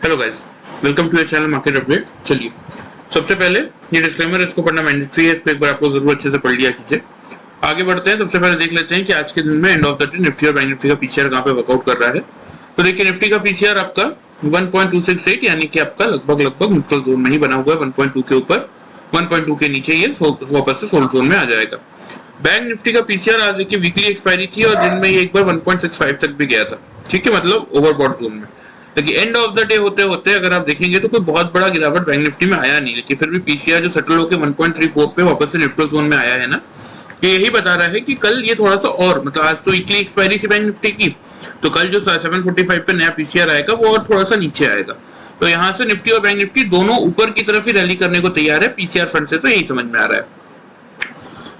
Hello guys, welcome to your channel market update. चलिए, सबसे पहले ये डिस्क्लेमर, इसको पढ़ना मैंडेटरी है, इसको एक बार आपको जरूर अच्छे से पढ़ लिया कीजिए। आगे बढ़ते हैं। सबसे पहले देख लेते हैं कि आज के दिन में end of the day Nifty और बैंक निफ्टी का पीसीआर कहाँ पे वर्कआउट कर रहा है। तो देखिए, निफ्टी का पीसीआर आपका 1.268 यानी कि आपका लगभग न्यूट्रल जोन में ही बना हुआ है। 1.2 के ऊपर, 1.2 के नीचे ये वापस से सोल्ड जोन में आ जाएगा। बैंक निफ्टी का पीसीआर आज देखिए वीकली एक्सपायरी थी और दिन में ये एक बार 1.65 तक भी गया था। ठीक है, मतलब ओवरबॉट जोन में। लेकिन एंड ऑफ द डे होते होते अगर आप देखेंगे तो कोई बहुत बड़ा गिरावट बैंक निफ्टी में आया नहीं, लेकिन फिर भी पीसीआर जो सेटल होकर 1.34 पे वापस से न्यूट्रल जोन में आया है ना, ये यही बता रहा है कि कल ये थोड़ा सा और, मतलब आज तो वीकली एक्सपायरी थी बैंक निफ्टी की, तो कल जो 745 पे नया पीसीआर आएगा वो और थोड़ा सा नीचे आएगा। तो यहाँ से निफ्टी और बैंक निफ्टी दोनों ऊपर की तरफ ही रैली करने को तैयार है पीसीआर फ्रंट से, तो यही समझ में आ रहा है।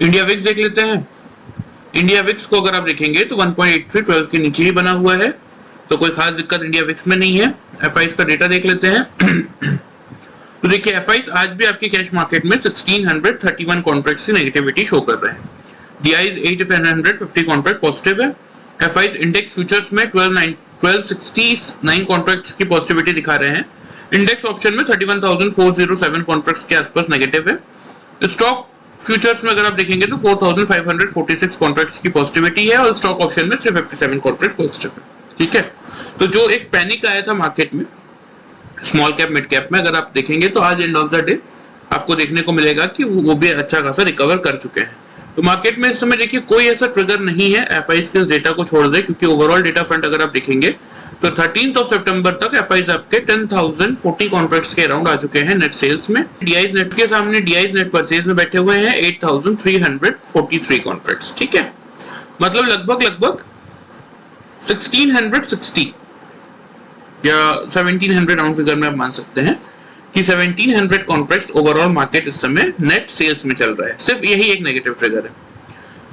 इंडिया विक्स देख लेते हैं। इंडिया विक्स को अगर आप देखेंगे तो 1.8312 के नीचे ही बना हुआ है, तो कोई खास दिक्कत इंडिया विक्स में नहीं है। एफआईएस का डेटा देख लेते हैं। तो देखिए, एफआईएस आज भी आपके कैश मार्केट में 1631 कॉन्ट्रैक्ट्स की नेगेटिविटी शो कर रहे हैं। डीआईज 8750 कॉन्ट्रैक्ट पॉजिटिव है। एफआईएस इंडेक्स फ्यूचर्स में 1269 कॉन्ट्रैक्ट्स की पॉजिटिविटी दिखा रहे हैं। इंडेक्स ऑप्शन में 31,407 कॉन्ट्रैक्ट्स के आसपास नेगेटिव है। स्टॉक फ्यूचर्स में अगर आप देखेंगे तो 4546 कॉन्ट्रैक्ट्स की पॉजिटिविटी है और स्टॉक ऑप्शन में 357 कॉन्ट्रैक्ट पॉजिटिव है। ठीक है, तो जो एक पैनिक आया था मार्केट में स्मॉल कैप मिड कैप में, अगर आप देखेंगे तो आज एंड ऑफ द डे आपको देखने को मिलेगा कि वो भी अच्छा खासा रिकवर कर चुके हैं। तो मार्केट में इस समय देखिए कोई ऐसा ट्रिगर नहीं है एफआईएस के डेटा को छोड़ दे, क्योंकि ओवरऑल डेटा फ्रंट अगर आप देखेंगे तो 13 सितंबर तक एफआईएस आपके 10,040 कॉन्ट्रैक्ट्स के अराउंड आ चुके हैं नेट सेल्स में। डीआईज नेट के सामने डीआईज नेट परचेज में बैठे हुए हैं 8,343 कॉन्ट्रैक्ट्स। ठीक है, मतलब लगभग 1660 या 1700 राउंड फिगर में आप मान सकते हैं कि 1700 कॉन्ट्रैक्ट्स ओवरऑल मार्केट इस समय नेट सेल्स में चल रहा है। सिर्फ यही एक नेगेटिव ट्रिगर है।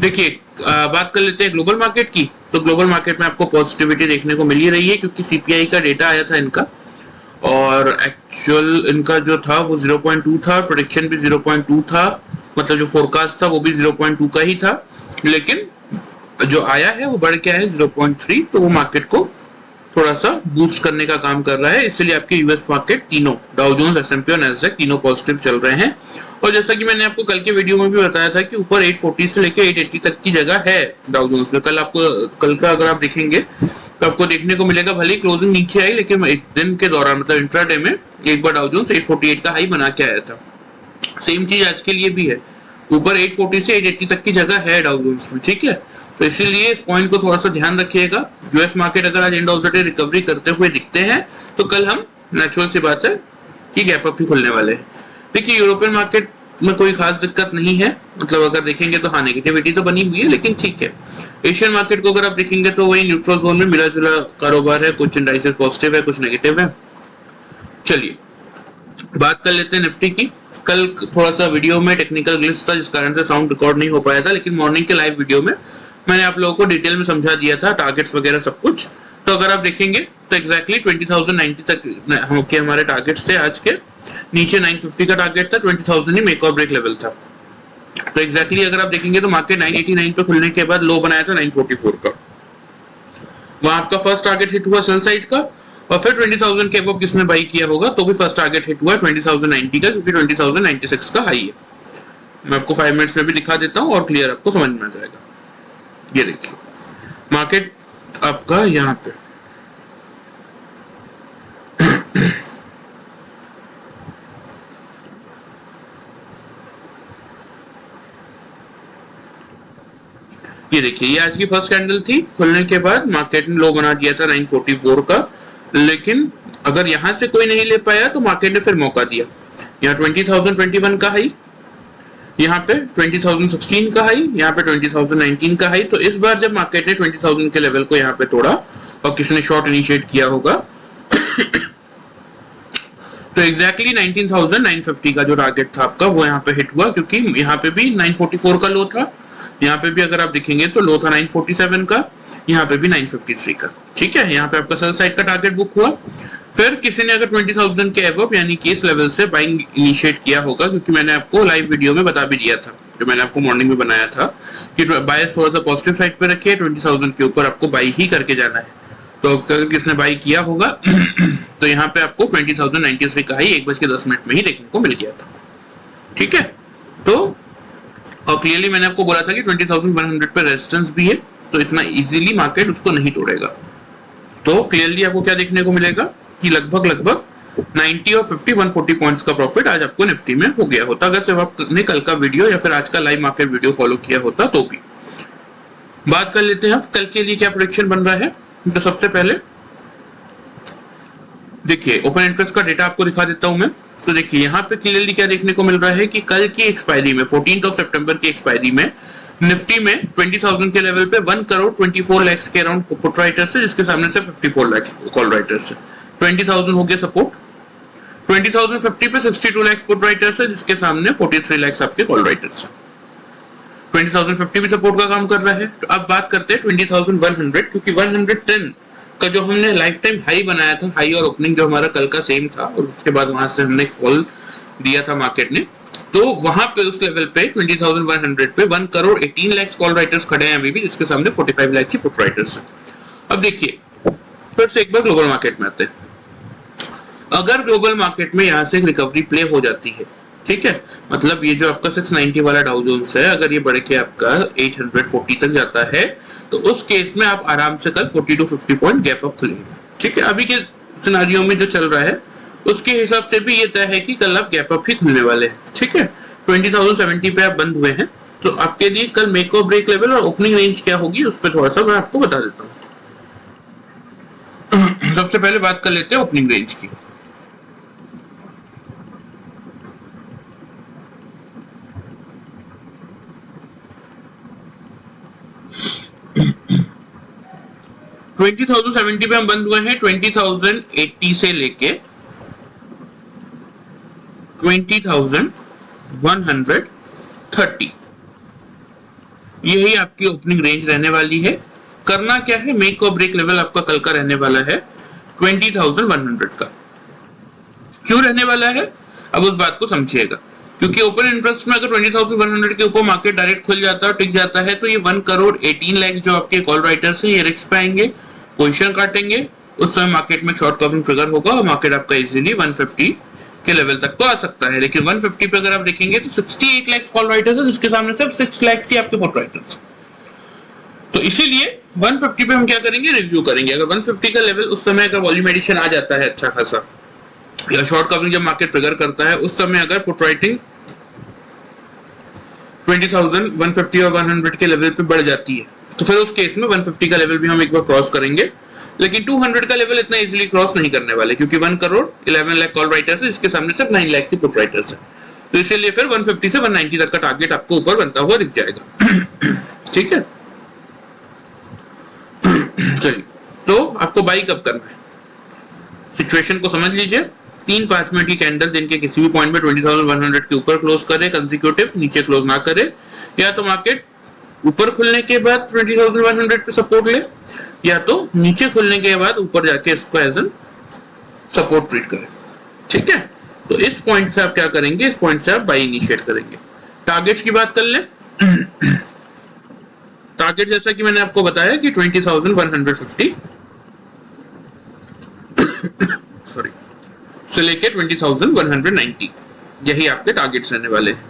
देखिए, बात कर लेते हैं ग्लोबल मार्केट की। तो ग्लोबल मार्केट में आपको पॉजिटिविटी देखने को मिल ही रही है, क्योंकि सीपीआई का डेटा आया था इनका, और एक्चुअल इनका जो था वो 0.2 था, प्रेडिक्शन भी 0.2 था, मतलब जो फोरकास्ट था वो भी 0.2 का ही था, लेकिन जो आया है वो बढ़ के आया है 0.3। तो वो मार्केट को थोड़ा सा बूस्ट करने का काम कर रहा है। इसलिए आपके यूएस मार्केट तीनों, डाउ जोन्स, एसएमपी और नैस्डैक, तीनों पॉजिटिव चल रहे हैं। और जैसा कि मैंने आपको कल के वीडियो में भी बताया था कि ऊपर 840 से लेके 880 तक की जगह है डाउ जोन्स में। कल का अगर आप देखेंगे तो आपको देखने को मिलेगा, भले ही क्लोजिंग नीचे आई, लेकिन एक दिन के दौरान मतलब इंट्राडे में एक बार डाउ जोन्स 848 का हाई बना के आया था। सेम चीज आज के लिए भी है, ऊपर 840 से 880 तक की जगह है डाउ जोन्स में। ठीक है, तो इसीलिए इस पॉइंट को थोड़ा सा ध्यान रखिएगा। यूएस मार्केट अगर आज end of the day recovery करते हुए दिखते हैं तो कल हम नेचुरल सी बात है कि गैप अप ही खुलने वाले हैं। देखिए, यूरोपियन मार्केट में कोई खास दिक्कत नहीं है, मतलब अगर देखेंगे तो हाँ नेगेटिविटी तो बनी हुई है, लेकिन ठीक है। एशियन मार्केट को अगर आप देखेंगे तो वही न्यूट्रल जोन में मिला जुला कारोबार है, कुछ इंडाइसेस पॉजिटिव है, कुछ नेगेटिव है। चलिए, बात कर लेते हैं निफ्टी की। कल थोड़ा सा वीडियो में टेक्निकल ग्लिच था, जिस कारण से साउंड रिकॉर्ड नहीं हो पाया था, लेकिन मॉर्निंग के लाइव वीडियो में मैंने आप लोगों को डिटेल में समझा दिया था, टारगेट्स वगैरह सब कुछ। तो अगर आप देखेंगे तो एग्जैक्टली 20,090 तक हमारे टारगेट्स थे आज के। नीचे 950 का टारगेट था, 20,000 ही मेक और ब्रेक लेवल था। तो एग्जैक्टली अगर आप देखेंगे तो मार्केट 989 पे खुलने के बाद लो बनाया था 944 का। वहां आपका फर्स्ट टारगेट हिट हुआ सेल साइड का, और फिर 20,000 के अबव किसने बाई किया होगा तो भी फर्स्ट टारगेट हिट हुआ 20,090 का, क्योंकि 20,096 का हाई है। मैं आपको 5 मिनट्स में भी दिखा देता हूं और क्लियर आपको समझ में आ जाएगा। ये देखिए, मार्केट आपका यहाँ पे ये देखिए, ये आज की फर्स्ट कैंडल थी। खुलने के बाद मार्केट ने लो बना दिया था 944 का, लेकिन अगर यहां से कोई नहीं ले पाया तो मार्केट ने फिर मौका दिया। यहाँ 20,021 का हाई, यहाँ पे 20,016 का हाई, यहाँ पे 20,019 का हाई। तो इस बार जब मार्केट ने 20,000 के लेवल को यहाँ पे तोड़ा और किसी ने शॉर्ट इनिशिएट किया होगा तो एग्जैक्टली 19,950 का जो टारगेट था आपका वो यहाँ पे हिट हुआ, क्योंकि यहाँ पे भी 944 का लो था, यहाँ पे भी अगर आप देखेंगे तो लो था 947 का, यहाँ पे भी 953 का। ठीक है, यहाँ पे आपका सेल साइड का टारगेट बुक हुआ। फिर किसी ने अगर 20,000 के अबव यानी कि इस लेवल से बाइंग इनिशिएट किया होगा, क्योंकि मैंने आपको लाइव वीडियो में बता भी दिया था, जो मैंने आपको मॉर्निंग में बनाया था कि बायस थोड़ा सा पॉजिटिव साइड पे रखिए, 20,000 के ऊपर आपको बाई ही करके जाना है। तो अगर किसने बाई किया होगा तो यहाँ पे आपको 20,093 का ही 1:10 में ही देखने को मिल गया था। ठीक है, तो और क्लियरली मैंने आपको बोला था कि 20,100 पे रेजिस्टेंस भी है, तो इतना इजीली मार्केट उसको नहीं तोड़ेगा। तो क्लियरली आपको क्या देखने को मिलेगा कि लगभग 90 और 50 140 पॉइंट्स का प्रॉफिट आज आपको निफ्टी में हो गया होता, अगर सिर्फ आपने कल का वीडियो या फिर आज का लाइव मार्केट वीडियो फॉलो किया होता तो भी। बात कर लेते हैं कल के लिए क्या प्रेडिक्शन बन रहा है। तो सबसे पहले देखिए ओपन इंटरेस्ट का डेटा आपको दिखा देता हूं मैं। तो देखिए यहाँ पे क्लियरली क्या देखने को मिल रहा है कि कल की एक्सपायरी में 14 सितंबर की एक्सपायरी में निफ्टी में 20,000 के लेवल पे 1,24 लाख के अराउंड पुट राइटर्स है, जिसके सामने से 54 लाख कॉल राइटर्स है। 20,000 हो गया सपोर्ट, 20,050 पे 62 लाख पुट राइटर्स है, जिसके सामने 43 लाख आपके कॉल राइटर्स है। 20,050 भी सपोर्ट का काम कर रहा है। तो अब बात करते हैं 20,100, क्योंकि 110 का जो हमने लाइफ टाइम हाई बनाया था, हाई और ओपनिंग जो हमारा कल का सेम था, और उसके बाद वहां से हमने फॉल दिया था मार्केट ने, तो वहां पे उस लेवल पे 20,100 पे 1,18 लाख कॉल राइटर्स खड़े हैं अभी भी, जिसके सामने 45 लाख ही पुट राइटर्स हैं। अब देखिए फिर से एक बार ग्लोबल मार्केट में आते हैं। अगर ग्लोबल मार्केट में यहाँ से एक रिकवरी प्ले हो जाती है, ठीक है, मतलब ये जो आपका 690 वाला डाउ जोन्स है, अगर ये बढ़ के आपका 840 तक जाता है, तो उस केस में आप आराम से कल 40 to 50 पॉइंट गैप अप खुलेंगे। ठीक है, अभी के सिनारियो में जो चल रहा है उसके हिसाब से भी ये तय है कि कल आप गैप अप ही खुलने वाले हैं। ठीक है, 20,070 पे आप बंद हुए हैं, तो आपके लिए कल मेक और ब्रेक लेवल और ओपनिंग रेंज क्या होगी उस पर थोड़ा सा मैं आपको बता देता हूँ। सबसे पहले बात कर लेते हैं ओपनिंग रेंज की। $20,070 पे हम बंद हुए हैं। 20,080 से लेके 20,130 यही आपकी ओपनिंग रेंज रहने वाली है। करना क्या है, मेक और ब्रेक लेवल आपका कल का रहने वाला है 20,100 का। क्यों रहने वाला है, अब उस बात को समझिएगा, क्योंकि ओपन इंटरेस्ट में अगर 20,100 के ऊपर मार्केट डायरेक्ट खुल जाता है, टिक जाता है, तो ये 1,18 जो आपके कॉल राइटर्स हैं ये रिस्क पे आएंगे, पोजीशन काटेंगे, उस समय मार्केट में शॉर्ट कवरिंग ट्रिगर होगा और मार्केट आपका इजीली 150 के लेवल तक तो आ सकता है। लेकिन 150 पे अगर आप देखेंगे तो 68 लाख कॉल राइटर्स है, जिसके सामने सिर्फ 6 लाख ही आपके पुट राइटर्स। तो इसीलिए 150 पे हम क्या करेंगे, रिव्यू करेंगे। अगर 150 का लेवल उस समय अगर वॉल्यूम एडिशन आ जाता है अच्छा खासा, या शॉर्ट कवरिंग जब मार्केट ट्रिगर करता है उस समय अगर पुट राइटिंग 20,150 और 100 के लेवल पे बढ़ जाती है, तो फिर उस केस में 150 का लेवल भी हम एक बार क्रॉस करेंगे। लेकिन 200 का लेवल इतना इजीली क्रॉस नहीं करने वाले, क्योंकि 1,11 लाख कॉल राइटर्स है, जिसके सामने सिर्फ 9 लाख की पुट राइटर्स है। तो इसीलिए फिर 150 से 190 तक का टारगेट आपको ऊपर बनता हुआ दिख जाएगा। ठीक है, चलिए, तो आपको बाई कब करना है, सिचुएशन को समझ लीजिए। 3-5 मिनट की कैंडल दिन के किसी भी पॉइंट में 20,100 के ऊपर क्लोज करे कंसेक्यूटिव, नीचे क्लोज ना करे, या तो मार्केट ऊपर खुलने के बाद 20,100 पे सपोर्ट ले, या तो नीचे खुलने के बाद ऊपर जाके इसको एज एन सपोर्ट ट्रीट करें। ठीक है, तो इस पॉइंट से आप क्या करेंगे, इस पॉइंट से आप बाई इनिशिएट करेंगे। टारगेट्स की बात कर लें। टारगेट जैसा कि मैंने आपको बताया कि 20,150 सॉरी से लेके 20,190 यही आपके टारगेट्स रहने वाले हैं।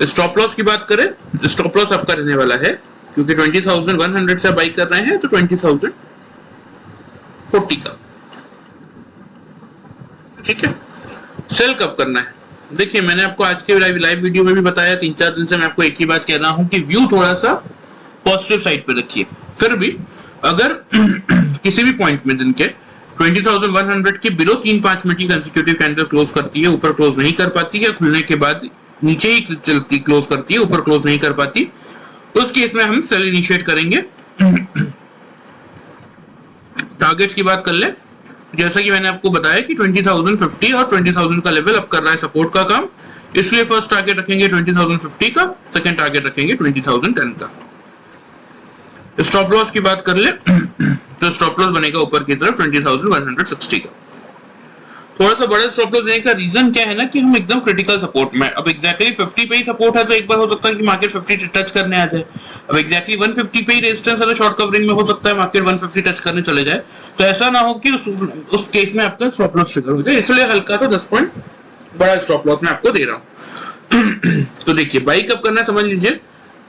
स्टॉप लॉस की बात करें, स्टॉप लॉस आपका रहने वाला है, क्योंकि 20,100 से बाई कर रहे हैं तो 20,040 का। ठीक है, सेल कब करना है, देखिए मैंने आपको आज के लाइव वीडियो में भी बताया, 3-4 दिन से मैं आपको एक ही बात कह रहा हूं कि व्यू थोड़ा सा पॉजिटिव साइड पे रखिए। फिर भी अगर किसी भी पॉइंट में दिन के 20,100 के बिलो 3-5 मिनट की कंसेक्यूटिव कैंडल क्लोज करती है, ऊपर क्लोज नहीं कर पाती, या खुलने के बाद नीचे ही चलती क्लोज करती है, ऊपर क्लोज नहीं कर पाती, उस केस में हम सेल इनिशिएट करेंगे। टारगेट की बात कर ले, जैसा कि मैंने आपको बताया कि 20,050 और 20,000 का लेवल अब कर रहा है सपोर्ट का काम, इसलिए फर्स्ट टारगेट रखेंगे 20,050 का, सेकंड टारगेट रखेंगे 20,010 का। स्टॉप लॉस की बात कर ले तो स्टॉप लॉस बनेगा ऊपर की तरफ 20,160 का। थोड़ा सा बड़ा स्टॉप लॉस लेने का रीजन क्या है ना कि हम एकदम क्रिटिकल सपोर्ट में, अब एग्जैक्टली 50 पे ही सपोर्ट है तो एक बार हो सकता है कि मार्केट 50 टच करने आ जाए, अब एग्जैक्टली 150 पे ही रेजिस्टेंस है तो शॉर्ट कवरिंग में हो सकता है मार्केट 150 टच करने चले जाए। तो ऐसा ना हो कि उस केस में आपका स्टॉप लॉस ट्रिगर हो जाए, इसलिए हल्का सा 10 पॉइंट बड़ा स्टॉप लॉस मैं आपको दे रहा हूँ। तो देखिए बाई कब करना समझ लीजिए,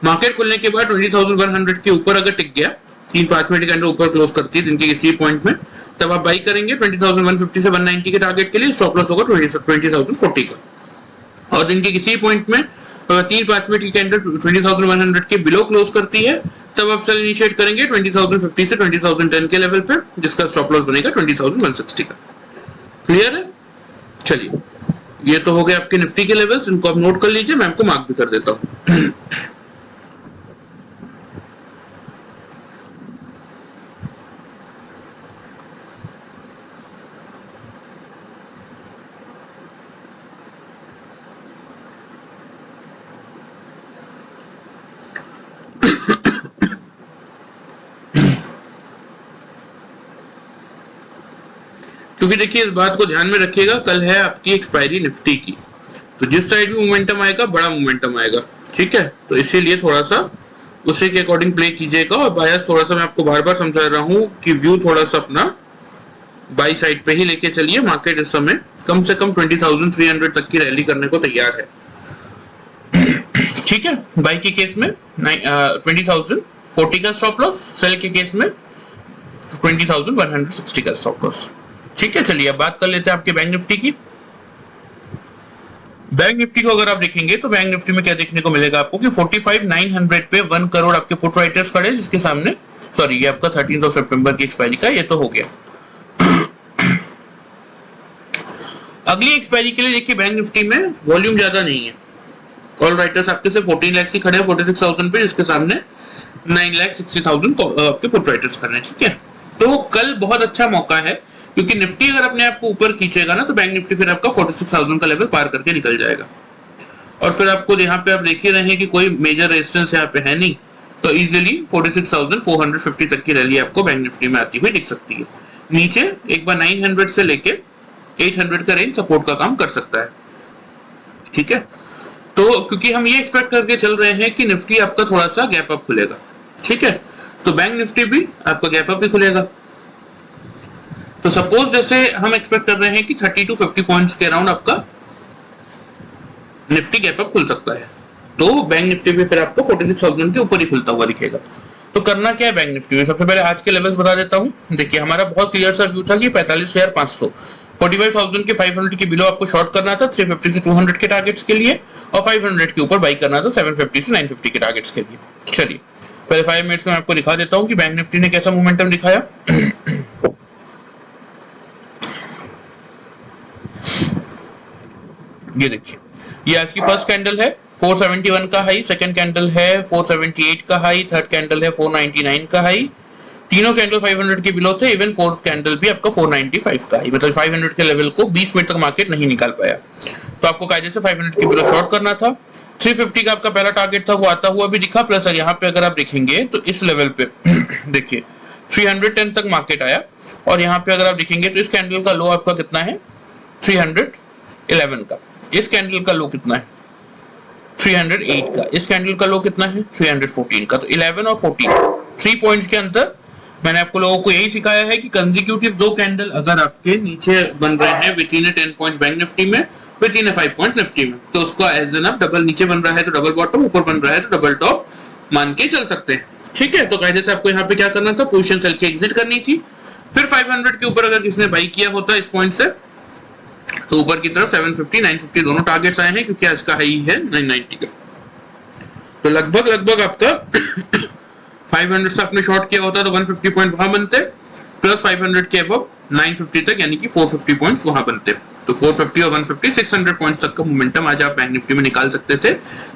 मार्केट खुलने के बाद 20,100 के ऊपर अगर टिक गया, 3-5 मिनट के अंदर ऊपर क्लोज करती है दिन के किसी पॉइंट में, तब आप बाई करेंगे 20,150 से 190 के टारगेट के लिए, स्टॉप लॉस होगा 20,040 का। और दिन के किसी पॉइंट में 3-5 मिनट की कैंडल 20,100 के बिलो क्लोज करती है, तब आप सेल इनिशिएट करेंगे 20,050 से 20,010 के लेवल पे, जिसका स्टॉप लॉस बनेगा 20,160 का। क्लियर है? चलिए ये तो हो गए आपके निफ्टी के लेवल्स, इनको आप नोट कर लीजिए, मैं आपको मार्क भी कर देता हूं। क्योंकि देखिए इस बात को ध्यान में रखिएगा, कल है आपकी एक्सपायरी निफ्टी की, तो जिस साइड भी मोमेंटम आएगा बड़ा मोमेंटम आएगा, ठीक है, तो इसीलिए थोड़ा सा उसी के अकॉर्डिंग प्ले कीजिएगा। और बायस थोड़ा सा मैं आपको बार बार समझा रहा हूं कि व्यू थोड़ा सा अपना बाई साइड पे ही लेके चलिए, मार्केट इस समय कम से कम 20,300 तक की रैली करने को तैयार है। ठीक है, बाई के केस में 20,040 का स्टॉप लॉस, सेल के केस में 20,160 का स्टॉप लॉस। ठीक है, चलिए अब बात कर लेते हैं आपके बैंक निफ्टी की। बैंक निफ्टी को अगर आप देखेंगे तो बैंक निफ्टी में क्या देखने को मिलेगा आपको कि 45,900 पे 1 करोड़ आपके पुट राइटर्स खड़े, जिसके सामने सॉरी ये आपका 13 सितंबर की एक्सपायरी का, ये तो हो गया। अगली एक्सपायरी के लिए देखिए बैंक निफ्टी में वॉल्यूम ज्यादा नहीं है, कॉल राइटर्स आपके से 14 लाख ही खड़े हैं 46,000 पे, जिसके सामने 9,60,000 आपके पुट राइटर्स खड़े हैं। ठीक है, तो कल बहुत अच्छा मौका है, क्योंकि निफ्टी अगर अपने आप को ऊपर खींचेगा ना तो बैंक निफ्टी फिर आपका 46,000 का लेवल पार करके निकल जाएगा, और फिर आपको यहाँ पे आप देख ही रहे हैं कि कोई मेजर रेजिस्टेंस यहाँ पे है नहीं, तो इजीली 46,450 तक की रैली आपको बैंक निफ्टी में आती हुई दिख सकती है। नीचे एक बार 900 से लेके 800 का रेंज सपोर्ट का काम कर सकता है। ठीक है, तो क्योंकि हम ये एक्सपेक्ट करके चल रहे हैं कि निफ्टी आपका थोड़ा सा गैप अप खुलेगा, ठीक है, तो बैंक निफ्टी भी आपका गैप अप ही खुलेगा। तो सपोज जैसे हम एक्सपेक्ट कर रहे हैं कि 30 to 50 पॉइंट्स के अराउंड आपका निफ्टी गैप अप खुल सकता है, तो बैंक निफ्टी भी फिर आपको 46,000 के ऊपर ही खुलता हुआ दिखेगा। तो करना क्या है बैंक निफ्टी में, सबसे पहले आज के लेवल्स बता देता हूं। देखिए हमारा बहुत क्लियर सा व्यू था कि 45,500, 45,000 के 500 के बिलो आपको शॉर्ट करना था 350 से 200 के टारगेट्स के लिए, और 500 के ऊपर बाई करना था 750 से 950 के टारगेट्स के लिए। चलिए पहले 5 मिनट्स में आपको दिखा देता हूं कि बैंक निफ्टी ने कैसा मोमेंटम दिखाया। ये देखिए, ये आज की फर्स्ट कैंडल है 471 का हाई, सेकंड कैंडल है 478 का हाई, थर्ड कैंडल है 499 का हाई, तीनों कैंडल 500 के बिलो थे, इवन फोर्थ कैंडल भी आपका 495 का हाई, मतलब 500 के लेवल को 20 मिनट तक मार्केट नहीं निकाल पाया, तो आपको कायदे से 500 के बिलो शॉर्ट करना था। 350 का आपका पहला टारगेट था, वो आता हुआ भी दिखा, प्लस यहाँ पे अगर आप देखेंगे तो इस लेवल पे देखिए 310 तक मार्केट आया, और यहाँ पे अगर आप देखेंगे तो इस कैंडल का लो आपका कितना है 311 का, इस कैंडल का लो कितना है 308 का, इस कैंडल का लो कितना है 314 का, तो 11 और 14 3 पॉइंट्स के अंदर। मैंने आपको लोगों को यही सिखाया है कि कंसेक्यूटिव 2 कैंडल अगर आपके नीचे बन रहे हैं with in 10 points bank Nifty में, विद इन 5 पॉइंट्स निफ्टी में, तो उसको एज एन आप डबल नीचे बन रहा है तो डबल बॉटम, ऊपर बन रहा है तो डबल टॉप मान के चल सकते हैं। ठीक है, तो कायदे से आपको यहाँ पे क्या करना था, पोजीशन सेल के एग्जिट करनी थी, फिर 500 के ऊपर अगर किसने बाई किया होता इस पॉइंट से, तो ऊपर की तरफ 750 950 दोनों टारगेट्स आए हैं, क्योंकि आज का हाई है 990 का, तो लगभग आपका 500 से आपने शॉर्ट किया होता तो 150 पॉइंट वहां बनते, प्लस 500 के अबव 950 तक यानी कि 450 पॉइंट्स वहां बनते, तो 450 और 150 600 पॉइंट्स तक का मोमेंटम आज आप बैंक निफ्टी में निकाल सकते थे,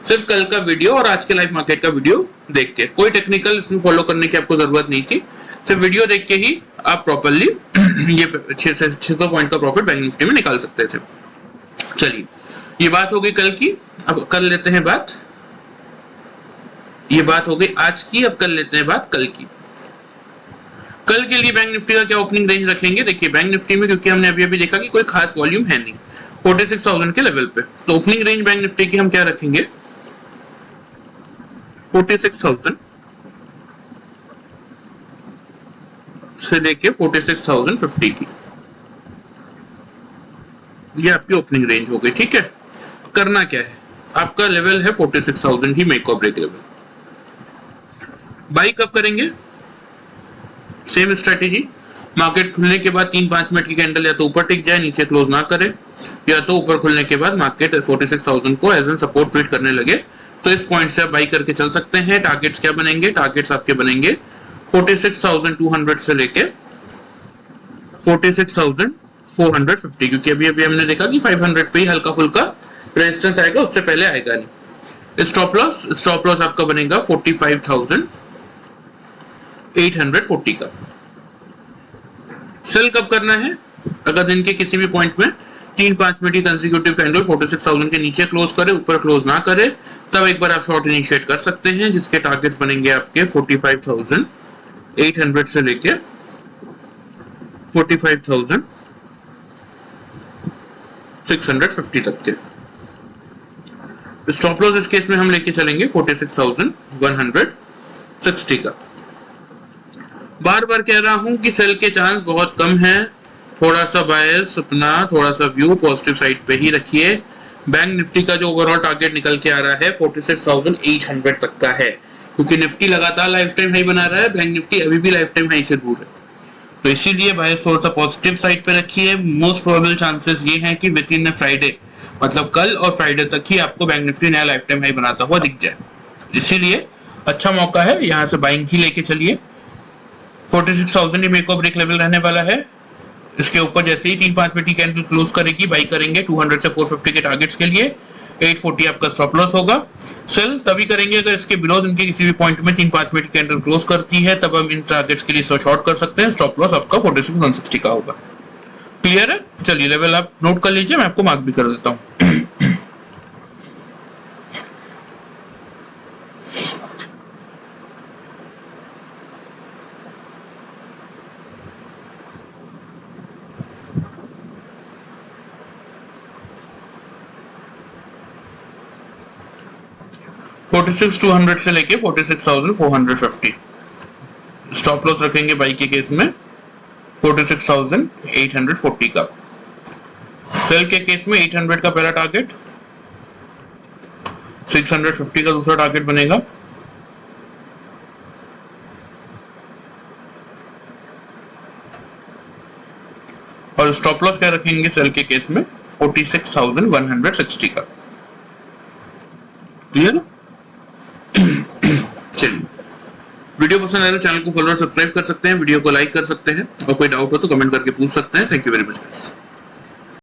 सिर्फ कल का वीडियो और आज के लाइव मार्केट का वीडियो देख के। कोई टेक्निकल इसमें फॉलो करने की आपको जरूरत नहीं थी, सिर्फ वीडियो देख के ही आप प्रॉपर्ली ये 600 पॉइंट का प्रॉफिट बैंक निफ्टी में निकाल सकते थे। चलिए ये बात हो गई कल की, अब कर लेते हैं बात, ये बात हो गई आज की, अब कर लेते हैं बात कल की। कल के लिए बैंक निफ्टी का क्या ओपनिंग रेंज रखेंगे? देखिए बैंक निफ्टी में क्योंकि हमने अभी देखा कि कोई खास वॉल्यूम है नहीं 46,000 के लेवल पे, तो ओपनिंग रेंज बैंक निफ्टी की हम क्या रखेंगे? 46,000 से लेके 46,050 की, ये आपकी ओपनिंग रेंज हो गई। ठीक है, करना क्या है, आपका लेवल है 46,000 ही मेक और ब्रेक लेवल। बाई कब करेंगे? सेम स्ट्रेटेजी, मार्केट खुलने के बाद 3-5 मिनट की कैंडल या तो ऊपर टिक जाए, नीचे क्लोज ना करे, या तो ऊपर खुलने के बाद मार्केट 46,000 को एज एन सपोर्ट ट्रीट करने लगे, तो इस पॉइंट से आप बाई करके चल सकते हैं। टारगेट्स क्या बनेंगे? टारगेट्स आपके बनेंगे 46,200 से लेके 46,450, क्योंकि अभी अभी हमने देखा कि 500 पे ही हल्का फुल्का रेजिस्टेंस आएगा, उससे पहले आएगा नहीं। स्टॉप लॉस आपका बनेगा 45,840 का। सेल कब करना है? अगर दिन के किसी भी पॉइंट में 3-5 मिनट की कंसेक्यूटिव कैंडल 46,000 के नीचे क्लोज करे, ऊपर क्लोज ना करे, तब एक बार आप शॉर्ट इनिशिएट कर सकते हैं, जिसके टारगेट्स बनेंगे आपके 45,800 से लेके 45,650 तक के। स्टॉप लॉस इस केस में हम लेके चलेंगे 46,160 का। बार बार कह रहा हूं कि सेल के चांस बहुत कम है, थोड़ा सा बायस अपना, थोड़ा सा व्यू पॉजिटिव साइड पे ही रखिए। बैंक निफ्टी का जो ओवरऑल टारगेट निकल के आ रहा है 46,800 तक का है, क्योंकि निफ्टी लगातार लाइफ टाइम हाई बना रहा है, बैंक निफ्टी अभी भी लाइफ टाइम हाई से दूर है, तो इसीलिए बायस थोड़ा सा पॉजिटिव साइड पे रखिए। मोस्ट प्रोबेबल चांसेस ये हैं कि विद इन फ्राइडे, मतलब कल और फ्राइडे तक ही आपको बैंक निफ्टी नया लाइफ टाइम हाई बनाता हुआ दिख जाए, इसीलिए अच्छा मौका है, यहाँ से बाइंग ही लेके चलिए। 46,000 ही मेक और ब्रेक लेवल रहने वाला है। इसके ऊपर जैसे ही 3-5 मिनट की कैंडल क्लोज करेगी, बाई करेंगे 200 से 450 के टारगेट्स के लिए। 840 आपका स्टॉप लॉस होगा। सेल तभी करेंगे अगर इसके बिलो दिन के किसी भी पॉइंट में 3-5 मिनट की कैंडल क्लोज करती है, तब हम इन टारगेट्स के लिए शॉर्ट कर सकते हैं। स्टॉप लॉस आपका 46,160 का होगा। क्लियर है? चलिए लेवल आप नोट कर लीजिए, मैं आपको मार्क भी कर देता हूँ। 46,200 से लेके 46,450। स्टॉप लॉस रखेंगे बाई के केस में 46,840 का। सेल के केस में 800 का पहला टारगेट, 650 का दूसरा टारगेट बनेगा, और स्टॉप लॉस क्या रखेंगे सेल के केस में 46,160 का। क्लियर? चलिए, वीडियो पसंद आए तो चैनल को फॉलो और सब्सक्राइब कर सकते हैं, वीडियो को लाइक कर सकते हैं, और कोई डाउट हो तो कमेंट करके पूछ सकते हैं। Thank you very much.